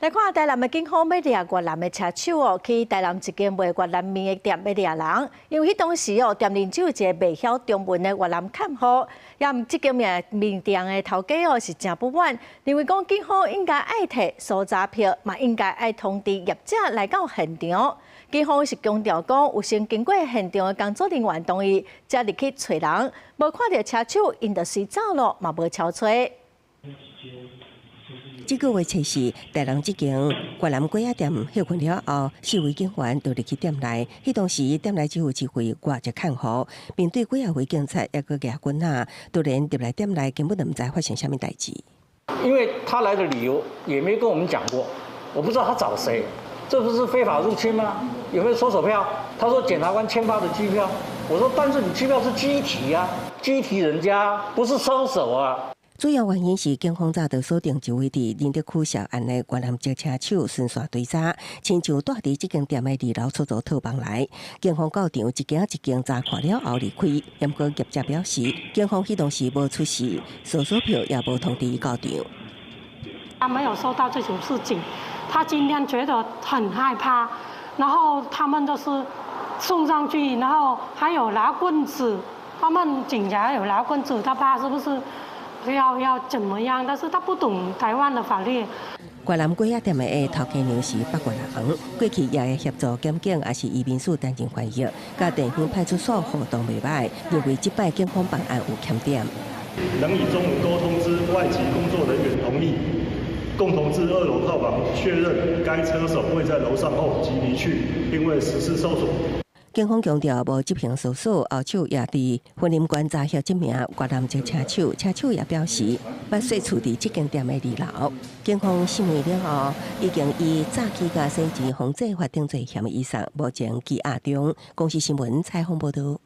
来看台南的警方要抓越南的车手哦，去台南一间卖越南面的店要抓人，因为迄当时哦，店里就有一个未晓中文的越南看护，这间面店的头家哦是真不满，认为讲警方应该爱摕搜查票，嘛应该爱通知业者来到现场。警方是强调讲，有先经过现场的工作人员同意，才入去找人，无看到车手，因就随走咯，嘛无超吹。这个月初四，台南这间越南粿仔店歇困了后，4位警员就入去店内。迄当时店内只有一位外籍看护，面对几啊位警察也个牙棍啊，突然入来店内，根本就唔知发生什么代志。因为他来的理由也没跟我们讲过，我不知道他找谁，这不是非法入侵吗？有没有搜索票？他说检察官签发的机票，我说但是你机票是机体啊，机体人家不是搜手啊。主要原因是警方早就锁定一位伫仁德区小案的越南籍车手顺线追查，亲像带伫这间店的2楼出租套房来。警方到场一间一间查看了后离开。不过业者表示，警方迄当时无出示搜索票，也无通知到场。他没有收到这种事情，他今天觉得很害怕，然后他们都是送上去，然后还有拿棍子，他们警察有拿棍子，他怕是不是？要怎么样？但是他不懂台湾的法律。越南粿仔店的头家娘是北越人，过去也会协助检警，也是移民署担任翻译，甲地方派出所互动袂歹，认为这摆警方办案有欠点。能以中文沟通之外籍工作人员同意，共同至2楼套房确认该车手未在楼上后即离去，并未实施搜索。警方强调无执行搜索，后手也伫婚姻观察协这名越南籍车手，车手也表示，捌说厝伫这间店的2楼。警方审问了后，已经以诈欺甲洗钱防制法定罪嫌疑以上，目前羁押中。公视新闻采访报道。